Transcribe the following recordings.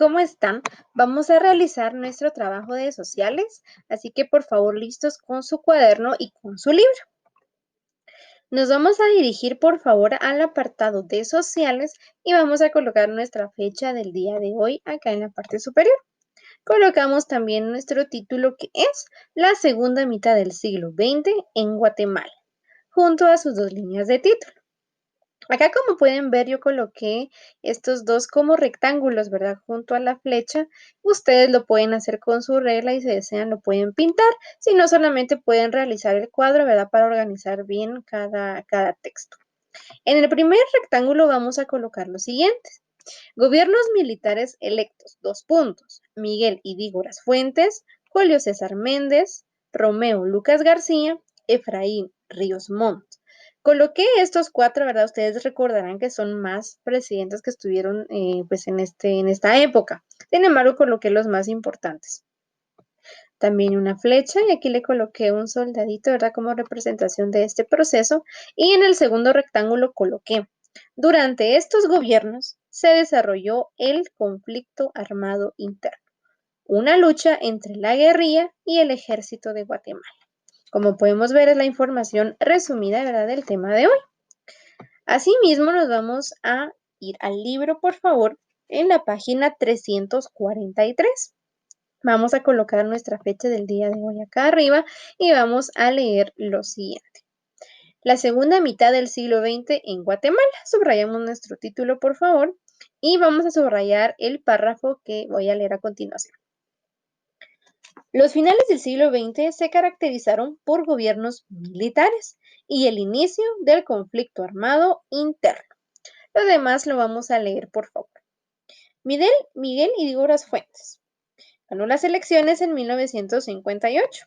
¿cómo están? Vamos a realizar nuestro trabajo de sociales, así que por favor listos con su cuaderno y con su libro. Nos vamos a dirigir por favor al apartado de sociales y vamos a colocar nuestra fecha del día de hoy acá en la parte superior. Colocamos también nuestro título que es La segunda mitad del siglo XX en Guatemala, junto a sus dos líneas de título. Acá como pueden ver yo coloqué estos dos como rectángulos, ¿verdad? Junto a la flecha. Ustedes lo pueden hacer con su regla y si desean lo pueden pintar. Si no, solamente pueden realizar el cuadro, ¿verdad? Para organizar bien cada texto. En el primer rectángulo vamos a colocar los siguientes. Gobiernos militares electos, 2 puntos. Miguel y Dígoras Fuentes, Julio César Méndez, Romeo Lucas García, Efraín Ríos Montt. Coloqué estos 4, ¿verdad? Ustedes recordarán que son más presidentes que estuvieron pues en esta época. Sin embargo, coloqué los más importantes. También una flecha y aquí le coloqué un soldadito, ¿verdad? Como representación de este proceso. Y en el segundo rectángulo coloqué, durante estos gobiernos se desarrolló el conflicto armado interno, una lucha entre la guerrilla y el ejército de Guatemala. Como podemos ver, es la información resumida, ¿verdad? Del tema de hoy. Asimismo, nos vamos a ir al libro, por favor, en la página 343. Vamos a colocar nuestra fecha del día de hoy acá arriba y vamos a leer lo siguiente. La segunda mitad del siglo XX en Guatemala. Subrayamos nuestro título, por favor, y vamos a subrayar el párrafo que voy a leer a continuación. Los finales del siglo XX se caracterizaron por gobiernos militares y el inicio del conflicto armado interno. Lo demás lo vamos a leer, por favor. Miguel y Dígoras Fuentes ganó las elecciones en 1958.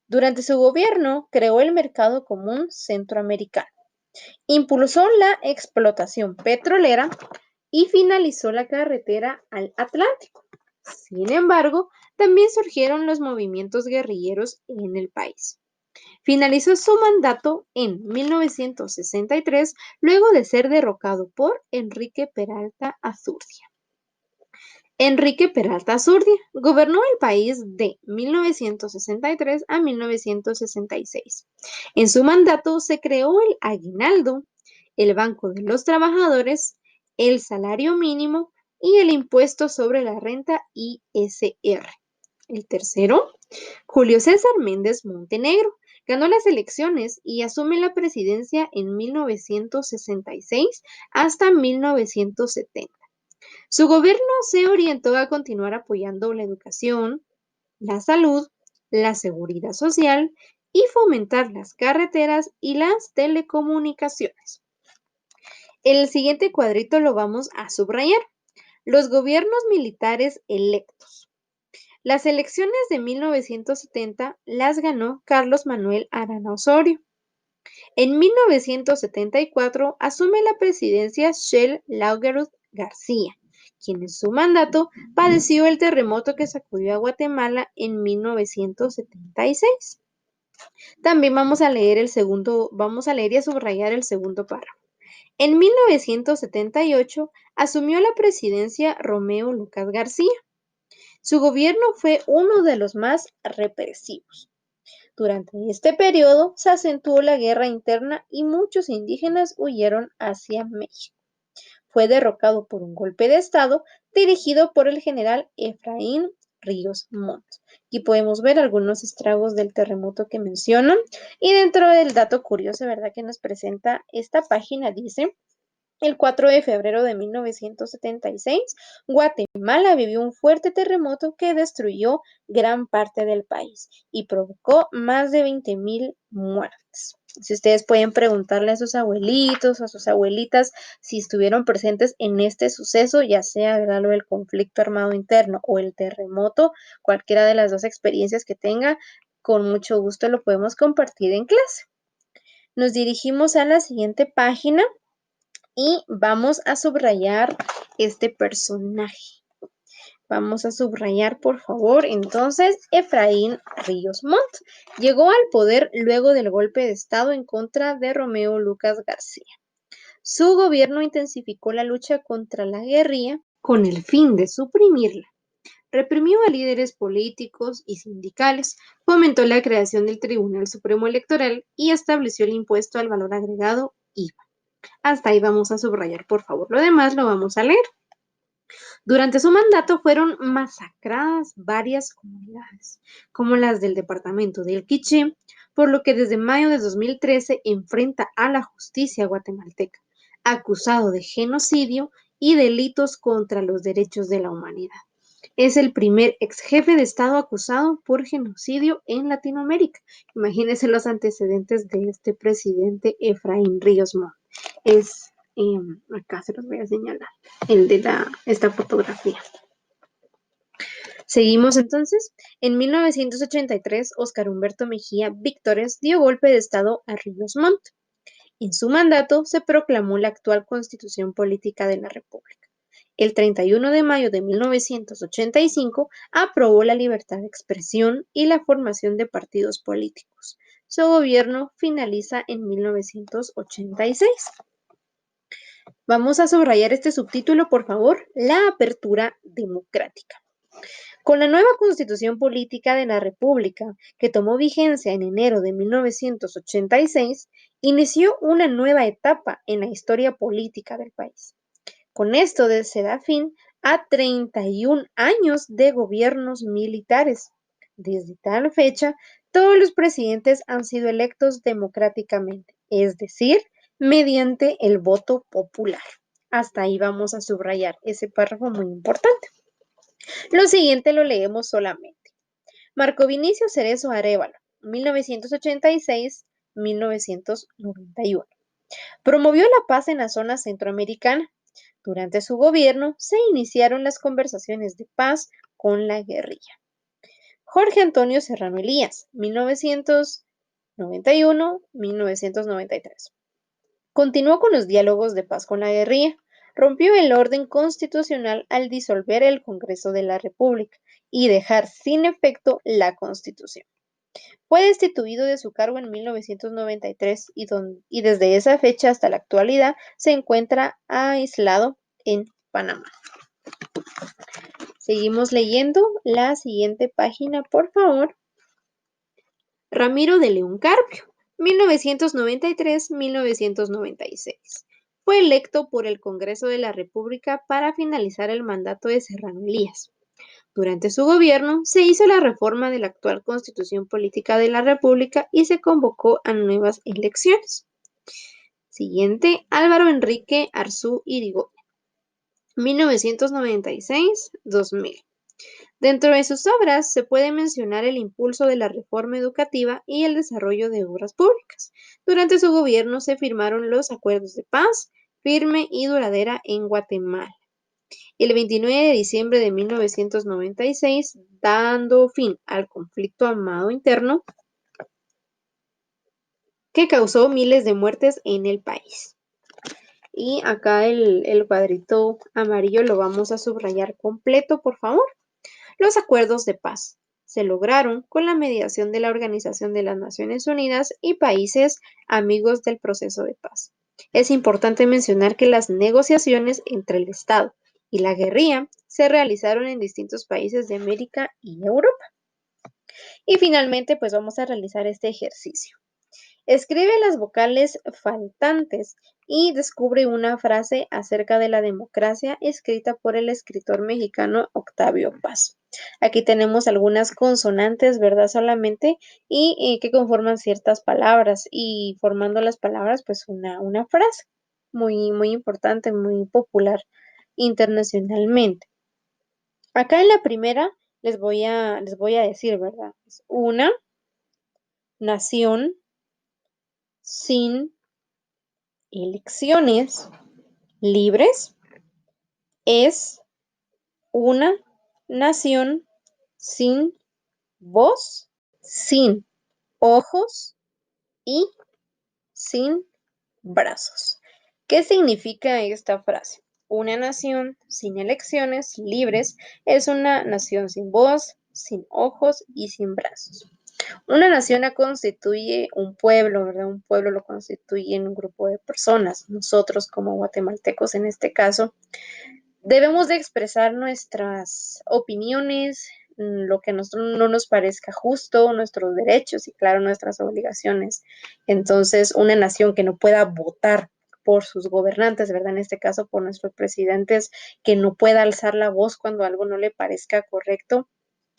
Durante su gobierno creó el Mercado Común Centroamericano, impulsó la explotación petrolera y finalizó la carretera al Atlántico. Sin embargo, también surgieron los movimientos guerrilleros en el país. Finalizó su mandato en 1963, luego de ser derrocado por Enrique Peralta Azurdia. Enrique Peralta Azurdia gobernó el país de 1963 a 1966. En su mandato se creó el aguinaldo, el Banco de los Trabajadores, el salario mínimo y el impuesto sobre la renta ISR. El tercero, Julio César Méndez Montenegro, ganó las elecciones y asume la presidencia en 1966 hasta 1970. Su gobierno se orientó a continuar apoyando la educación, la salud, la seguridad social y fomentar las carreteras y las telecomunicaciones. El siguiente cuadrito lo vamos a subrayar. Los gobiernos militares electos. Las elecciones de 1970 las ganó Carlos Manuel Arana Osorio. En 1974 asume la presidencia Shell Laugerud García, quien en su mandato padeció el terremoto que sacudió a Guatemala en 1976. También vamos a leer y a subrayar el segundo párrafo. En 1978 asumió la presidencia Romeo Lucas García. Su gobierno fue uno de los más represivos. Durante este periodo se acentuó la guerra interna y muchos indígenas huyeron hacia México. Fue derrocado por un golpe de estado dirigido por el general Efraín Ríos Montt. Aquí podemos ver algunos estragos del terremoto que mencionan. Y dentro del dato curioso, ¿verdad?, que nos presenta esta página, dice: el 4 de febrero de 1976, Guatemala vivió un fuerte terremoto que destruyó gran parte del país y provocó más de 20,000 muertes. Si ustedes pueden preguntarle a sus abuelitos o a sus abuelitas si estuvieron presentes en este suceso, ya sea, ¿verdad?, lo del conflicto armado interno o el terremoto, cualquiera de las dos experiencias que tenga, con mucho gusto lo podemos compartir en clase. Nos dirigimos a la siguiente página y vamos a subrayar este personaje. Vamos a subrayar, por favor, entonces, Efraín Ríos Montt. Llegó al poder luego del golpe de estado en contra de Romeo Lucas García. Su gobierno intensificó la lucha contra la guerrilla con el fin de suprimirla. Reprimió a líderes políticos y sindicales, fomentó la creación del Tribunal Supremo Electoral y estableció el impuesto al valor agregado IVA. Hasta ahí vamos a subrayar, por favor. Lo demás lo vamos a leer. Durante su mandato fueron masacradas varias comunidades, como las del departamento del Quiché, por lo que desde mayo de 2013 enfrenta a la justicia guatemalteca, acusado de genocidio y delitos contra los derechos de la humanidad. Es el primer ex jefe de Estado acusado por genocidio en Latinoamérica. Imagínense los antecedentes de este presidente Efraín Ríos Montt. Acá se los voy a señalar, esta fotografía. Seguimos entonces. En 1983, Óscar Humberto Mejía Víctores dio golpe de Estado a Ríos Montt. En su mandato se proclamó la actual Constitución Política de la República. El 31 de mayo de 1985 aprobó la libertad de expresión y la formación de partidos políticos. Su gobierno finaliza en 1986. Vamos a subrayar este subtítulo, por favor, la apertura democrática. Con la nueva Constitución Política de la República, que tomó vigencia en enero de 1986, inició una nueva etapa en la historia política del país. Con esto se da fin a 31 años de gobiernos militares. Desde tal fecha, todos los presidentes han sido electos democráticamente, es decir, mediante el voto popular. Hasta ahí vamos a subrayar ese párrafo muy importante. Lo siguiente lo leemos solamente. Marco Vinicio Cerezo Arévalo, 1986-1991. Promovió la paz en la zona centroamericana. Durante su gobierno se iniciaron las conversaciones de paz con la guerrilla. Jorge Antonio Serrano Elías, 1991-1993. Continuó con los diálogos de paz con la guerrilla. Rompió el orden constitucional al disolver el Congreso de la República y dejar sin efecto la Constitución. Fue destituido de su cargo en 1993 y desde esa fecha hasta la actualidad se encuentra aislado en Panamá. Seguimos leyendo la siguiente página, por favor. Ramiro de León Carpio, 1993-1996. Fue electo por el Congreso de la República para finalizar el mandato de Serrano Elías. Durante su gobierno se hizo la reforma de la actual Constitución Política de la República y se convocó a nuevas elecciones. Siguiente, Álvaro Enrique Arzú Irigoyen, 1996-2000. Dentro de sus obras se puede mencionar el impulso de la reforma educativa y el desarrollo de obras públicas. Durante su gobierno se firmaron los acuerdos de paz firme y duradera en Guatemala. El 29 de diciembre de 1996, dando fin al conflicto armado interno que causó miles de muertes en el país. Y acá el cuadrito amarillo lo vamos a subrayar completo, por favor. Los acuerdos de paz se lograron con la mediación de la Organización de las Naciones Unidas y países amigos del proceso de paz. Es importante mencionar que las negociaciones entre el Estado y la guerrilla se realizaron en distintos países de América y Europa. Y finalmente, pues vamos a realizar este ejercicio. Escribe las vocales faltantes y descubre una frase acerca de la democracia escrita por el escritor mexicano Octavio Paz. Aquí tenemos algunas consonantes, ¿verdad? Solamente, y que conforman ciertas palabras, y formando las palabras, pues una frase muy, muy importante, muy popular internacionalmente. Acá en la primera les voy a decir, ¿verdad? Es una nación sin elecciones libres es una nación sin voz, sin ojos y sin brazos. ¿Qué significa esta frase? Una nación sin elecciones libres es una nación sin voz, sin ojos y sin brazos. Una nación la constituye un pueblo, ¿verdad? Un pueblo lo constituye un grupo de personas. Nosotros como guatemaltecos en este caso Debemos de expresar nuestras opiniones, lo que a nosotros no nos parezca justo, nuestros derechos y claro, nuestras obligaciones. Entonces, una nación que no pueda votar por sus gobernantes, ¿verdad? En este caso, por nuestros presidentes, que no pueda alzar la voz cuando algo no le parezca correcto,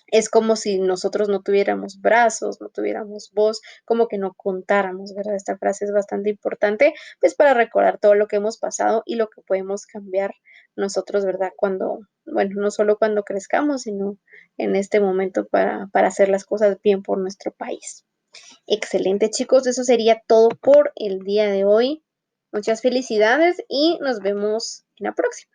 es como si nosotros no tuviéramos brazos, no tuviéramos voz, como que no contáramos, ¿verdad? Esta frase es bastante importante, pues para recordar todo lo que hemos pasado y lo que podemos cambiar nosotros, ¿verdad? Cuando, bueno, no solo cuando crezcamos, sino en este momento para hacer las cosas bien por nuestro país. Excelente, chicos, eso sería todo por el día de hoy. Muchas felicidades y nos vemos en la próxima.